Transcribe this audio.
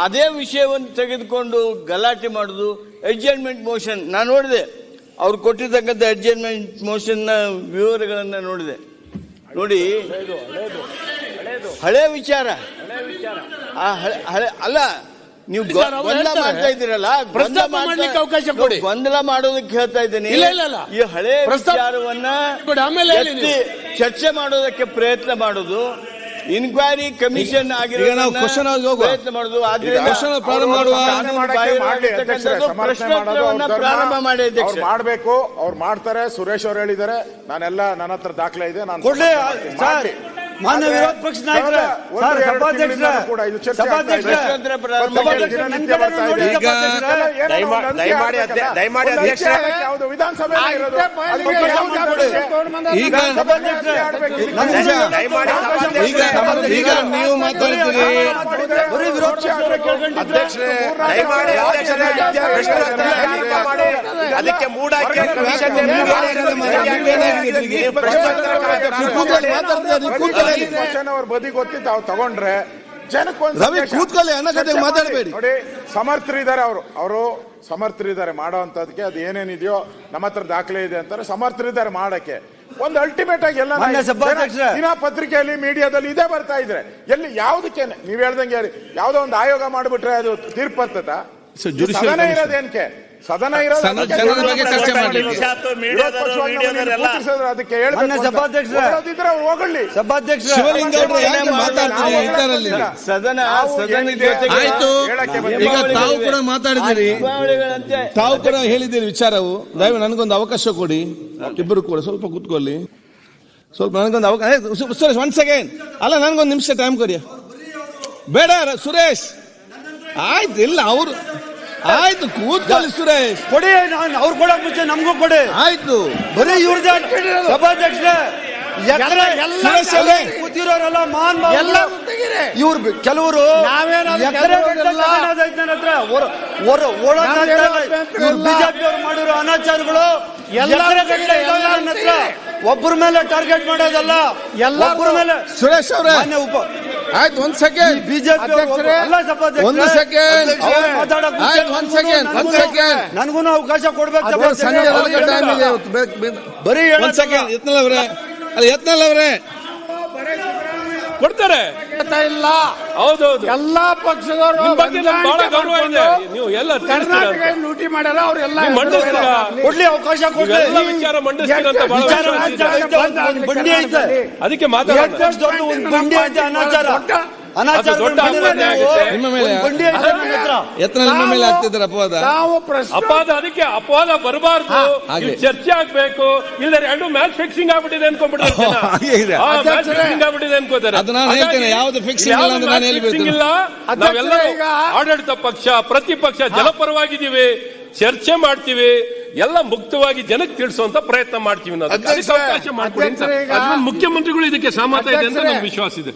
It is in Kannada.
ಅದೇ ವಿಷಯವನ್ನು ತೆಗೆದುಕೊಂಡು ಗಲಾಟೆ ಮಾಡೋದು. ಅಡ್ಜರ್ನ್ಮೆಂಟ್ ಮೋಷನ್ ನಾನು ನೋಡಿದೆ, ಅವ್ರು ಕೊಟ್ಟಿರ್ತಕ್ಕಂಥ ಅಡ್ಜರ್ನ್ಮೆಂಟ್ ಮೋಷನ್ನ ವಿವರಗಳನ್ನು ನೋಡಿದೆ. ನೋಡಿ, ಹಳೆ ವಿಚಾರ ಅಲ್ಲ, ನೀವು ಗೊಂದಲ ಮಾಡ್ತಾ ಇದ್ದೀರಲ್ಲ, ಗೊಂದಲ ಮಾಡೋದಕ್ಕೆ ಹೇಳ್ತಾ ಇದ್ದೀನಿ. ಈ ಹಳೆ ವಿಚಾರವನ್ನ ಚರ್ಚೆ ಮಾಡೋದಕ್ಕೆ ಪ್ರಯತ್ನ ಮಾಡೋದು, ಇನ್ಕ್ವೈರಿ ಕಮಿಷನ್ ಪ್ರಯತ್ನ ಮಾಡೋದು. ಪ್ರಾರಂಭ ಮಾಡಿ ಮಾಡಬೇಕು, ಅವ್ರು ಮಾಡ್ತಾರೆ. ಸುರೇಶ್ ಅವರು ಹೇಳಿದ್ದಾರೆ, ನಾನೆಲ್ಲ ನನ್ನ ಹತ್ರ ದಾಖಲೆ ಇದೆ, ನಾನು ಮಾನ್ಯ ವಿರೋಧ ಪಕ್ಷ ನಾಯಕರ ವಿಧಾನಸಭೆ ಈಗ ನೀವು ಮಾತಾಡ್ತೀರಿ. ಅದಕ್ಕೆ ಮೂಡ ಅವ್ರ ಬದಿ ಗೊತ್ತಿ ತಾವು ತಗೊಂಡ್ರೆ ರವಿ ಕೂತ್ಕೊಳ್ಳಿ, ಅನ್ನಕತೆ ಮಾತಾಡಬೇಡಿ. ನೋಡಿ, ಸಮರ್ಥರಿದ್ದಾರೆ, ಅವರು ಸಮರ್ಥರಿದ್ದಾರೆ ಮಾಡೋಂಥದಕ್ಕೆ. ಅದು ಏನೇನಿದೆಯೋ ನಮ್ಮ ಹತ್ರ ದಾಖಲೆ ಇದೆ ಅಂತಾರೆ, ಸಮರ್ಥರಿದ್ದಾರೆ ಮಾಡಕ್ಕೆ. ಒಂದು ಅಲ್ಟಿಮೇಟ್ ಆಗಿ ಎಲ್ಲ ದಿನ ಪತ್ರಿಕೆಯಲ್ಲಿ ಮೀಡಿಯಾದಲ್ಲಿ ಇದೇ ಬರ್ತಾ ಇದ್ರೆ ಎಲ್ಲಿ ಯಾವುದಕ್ಕೆ ನೀವ್ ಹೇಳ್ದಂಗೆ ಯಾವ್ದೋ ಒಂದು ಆಯೋಗ ಮಾಡ್ಬಿಟ್ರೆ ಅದು ತೀರ್ಪರ್ತದ? ಸದನ ಇರೋದೇನಕ್ಕೆ? ಸದನ ಇರೋದು ಅದಕ್ಕೆ ಹೋಗಲಿ. ಸದನ ಆಯ್ತು. ಈಗ ತಾವು ಕೂಡ ಮಾತಾಡಿದಿರಿ, ತಾವು ಕೂಡ ಹೇಳಿದಿರಿ ವಿಚಾರವು. ದಯವಿಟ್ಟು ನನಗೊಂದು ಅವಕಾಶ ಕೊಡಿ, ಇಬ್ಬರು ಕೂಡ ಸ್ವಲ್ಪ ಕೂತ್ಕೊಳ್ಳಿ. ಸ್ವಲ್ಪ ನನಗೊಂದು ಅವಕಾಶ. ಸುರೇಶ್, 1 ಸೆಕೆಂಡ್. ಅಲ್ಲ, ನನಗೊಂದು ನಿಮಿಷ ಟೈಮ್ ಕೊಡಿ. ಬೇಡ ಸುರೇಶ್, ಆಯ್ತು. ಇಲ್ಲ, ಅವರು ಆಯ್ತು, ಕೂತ್ಕೊಳ್ಳಿ ಸುರೇಶ್. ಕೊಡಿ, ಅವ್ರು ಕೊಡಕ್ ಮುಂಚೆ ನಮಗೂ ಕೊಡಿ. ಆಯ್ತು, ಬರೀ ಇವ್ರದೇ ಸಭಾಧ್ಯಕ್ಷರೇ. ಕೂತಿರೋರೆಲ್ಲ ಮಾನ್ ಇವ್ರು ಕೆಲವರು ಬಿಜೆಪಿ ಅವ್ರು ಮಾಡಿರೋ ಅನಾಚಾರಗಳು ಒಬ್ಬರ ಮೇಲೆ ಟಾರ್ಗೆಟ್ ಮಾಡೋದಲ್ಲ, ಒಬ್ಬರ ಮೇಲೆ. ಸುರೇಶ್ ಅವರೇ ಆಯ್ತು, 1 ಸೆಕೆಂಡ್. BJP 1 second. ನನಗೂ ಅವಕಾಶ ಕೊಡ್ಬೇಕು. ಬರೀ 1 ಸೆಕೆಂಡ್. ಯತ್ನಾಳ್ ಅವರೇ, ಅಲ್ಲ ಯತ್ನಾಳ್ ಅವರೇ ಕೊಡ್ತಾರೆ ಇಲ್ಲ. ಹೌದೌದು, ಎಲ್ಲಾ ಪಕ್ಷದವರು ಬಗ್ಗೆ ಬಹಳ ಗೌರವ ಇದೆ. ನೀವು ಎಲ್ಲ ಕರ್ನಾಟಕ ಲೂಟಿ ಮಾಡಲ್ಲ, ಅವರೆಲ್ಲ ಕೊಡ್ಲಿ, ಅವಕಾಶ ಕೊಡ್ಲಿ, ಎಲ್ಲ ವಿಚಾರ ಮಂಡಿಸ್ತೀರ ಅಂತ ಬಂಡಿ ಐತೆ. ಅದಕ್ಕೆ ಮಾತಾಡೋಣ. ಒಂದು ಬಂಡಿ ಐತೆ, ಅನಾಚಾರ ನಿಮ್ಮ ಮೇಲೆ ಆಗ್ತಿದ್ದಾರೆ ಅಪವಾದ. ಅಪವಾದ, ಅದಕ್ಕೆ ಅಪವಾದ ಬರಬಾರ್ದು, ಚರ್ಚೆ ಆಗ್ಬೇಕು. ಇಲ್ಲದೆ ಎರಡು ಮ್ಯಾಚ್ ಫಿಕ್ಸಿಂಗ್ ಆಗ್ಬಿಟ್ಟಿದೆ ಅನ್ಕೊಂಡ್ಬಿಟ್ಟಿದೆ ಅದು ನಾನು ಹೇಳ್ತೇನೆ, ಯಾವ್ದು ಫಿಕ್ಸಿಂಗ್ ಇಲ್ಲ ಅಂತ ನಾನು ಹೇಳ್ಬೇಕು. ನಾವೆಲ್ಲ ಆಡಳಿತ ಪಕ್ಷ, ಪ್ರತಿಪಕ್ಷ ಜಲಪರವಾಗಿದ್ದೀವಿ, ಚರ್ಚೆ ಮಾಡ್ತೀವಿ, ಎಲ್ಲ ಮುಕ್ತವಾಗಿ ಜನಕ್ಕೆ ತಿಳಿಸುವಂತ ಪ್ರಯತ್ನ ಮಾಡ್ತೀವಿ. ಅವಕಾಶ ಮಾಡ್ಕೊಡಿ. ಮುಖ್ಯಮಂತ್ರಿಗಳು ಇದಕ್ಕೆ ಸಹಮತ ಇದೆ ಅಂತ ನಮ್ಗೆ ವಿಶ್ವಾಸ ಇದೆ.